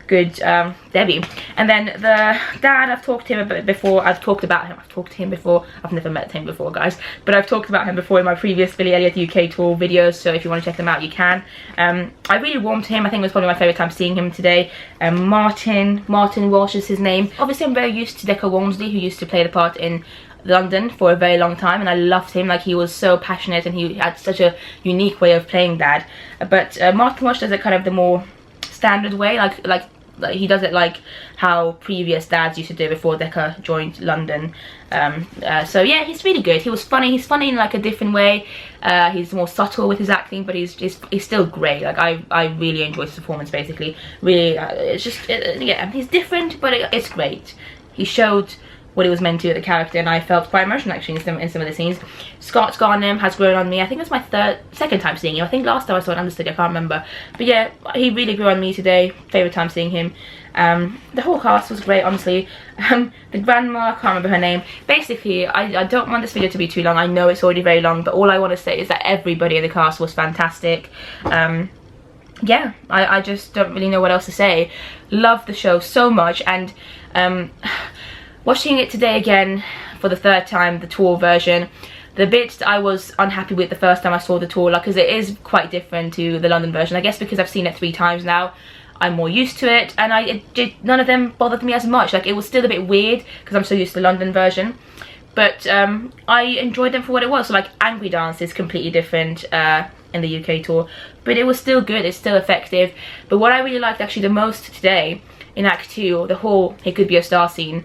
Debbie. And then the dad, I've talked to him a bit before. I've talked to him before. I've never met him before, guys, but I've talked about him before in my previous Billy Elliot UK tour videos, so if you want to check them out, you can. I really warmed to him. I think it was probably my favourite time seeing him today. Martin Walsh is his name. Obviously I'm very used to Decker Walmsley, who used to play the part in London for a very long time, and I loved him. Like, he was so passionate and he had such a unique way of playing Dad. But Martin Rush does it kind of the more standard way, like he does it like how previous dads used to do before Decca joined London. So yeah, he's really good. He's funny in like a different way. He's more subtle with his acting, but he's still great. Like, I really enjoyed his performance, basically. Really, it's just yeah, he's different, but it's great. He showed what he was meant to at the character, and I felt quite emotional actually in some of the scenes. Scott Scarnham has grown on me. I think it's my second time seeing him. I think last time I saw it Understudy, I can't remember. But yeah, he really grew on me today. Favourite time seeing him. The whole cast was great, honestly. The grandma, I can't remember her name. Basically, I don't want this video to be too long. I know it's already very long, but all I want to say is that everybody in the cast was fantastic. Yeah, I just don't really know what else to say. Love the show so much, and watching it today again for the third time, the tour version, the bits that I was unhappy with the first time I saw the tour, like, because it is quite different to the London version. I guess because I've seen it 3 times now, I'm more used to it, and none of them bothered me as much. Like, it was still a bit weird because I'm so used to the London version, but I enjoyed them for what it was. So like, Angry Dance is completely different in the UK tour, but it was still good, it's still effective. But what I really liked actually the most today in Act 2, the whole "It Could Be a Star" scene,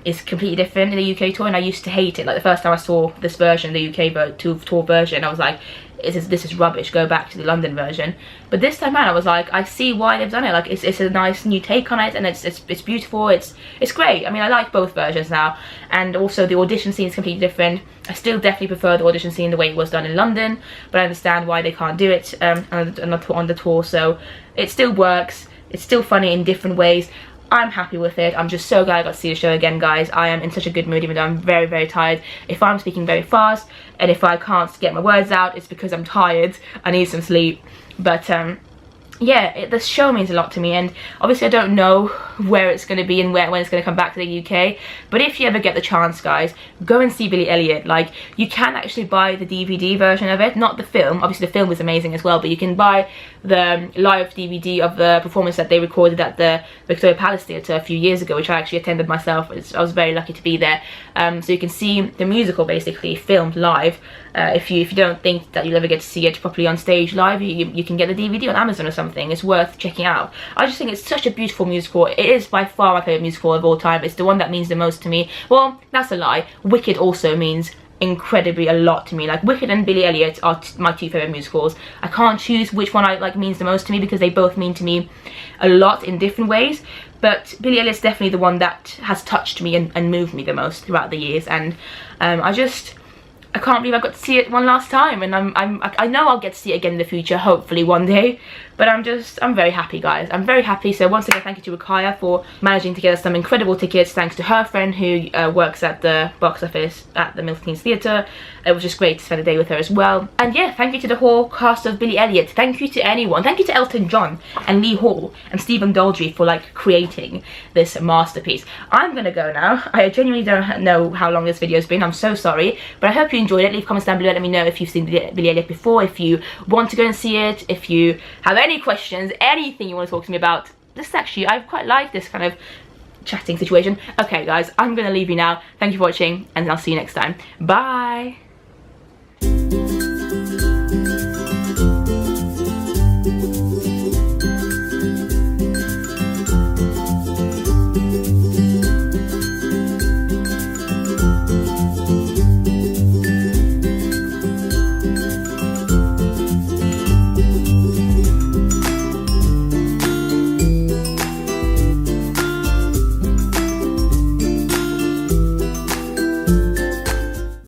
is completely different in the UK tour, and I used to hate it. Like, the first time I saw this version, the UK tour version, I was like, this is rubbish, go back to the London version. But this time around, I was like, I see why they've done it. Like, it's a nice new take on it, and it's beautiful, it's great. I mean, I like both versions now, and also the audition scene is completely different. I still definitely prefer the audition scene the way it was done in London, but I understand why they can't do it on the tour. So it still works, it's still funny in different ways. I'm happy with it. I'm just so glad I got to see the show again, guys. I am in such a good mood, even though I'm very, very tired. If I'm speaking very fast and if I can't get my words out, it's because I'm tired. I need some sleep. But yeah, the show means a lot to me, and obviously I don't know where it's going to be and when it's going to come back to the UK, but if you ever get the chance, guys, go and see Billy Elliot. Like, you can actually buy the DVD version of it, not the film. Obviously the film is amazing as well, but you can buy the live DVD of the performance that they recorded at the Victoria Palace Theatre a few years ago, which I actually attended myself. I was very lucky to be there. So you can see the musical basically filmed live. If you don't think that you'll ever get to see it properly on stage live, you can get the DVD on Amazon or something. It's worth checking out. I just think it's such a beautiful musical. It is by far my favourite musical of all time. It's the one that means the most to me. Well, that's a lie. Wicked also means incredibly a lot to me. Like, Wicked and Billy Elliot are my 2 favourite musicals. I can't choose which one means the most to me, because they both mean to me a lot in different ways. But Billy Elliot's definitely the one that has touched me and moved me the most throughout the years, and I can't believe I got to see it one last time, and I know I'll get to see it again in the future, hopefully one day. But I'm very happy, guys. I'm very happy. So once again, thank you to Rakaya for managing to get us some incredible tickets. Thanks to her friend who works at the box office at the Milton Keynes Theatre. It was just great to spend a day with her as well. And yeah, thank you to the whole cast of Billy Elliot. Thank you to anyone. Thank you to Elton John and Lee Hall and Stephen Daldry for like creating this masterpiece. I'm gonna go now. I genuinely don't know how long this video's been. I'm so sorry, but I hope you enjoyed it. Leave comments down below. Let me know if you've seen Billy Elliot before, if you want to go and see it, if you have any questions, anything you want to talk to me about. I quite like this kind of chatting situation. Okay, guys, I'm gonna leave you now. Thank you for watching, and I'll see you next time. Bye.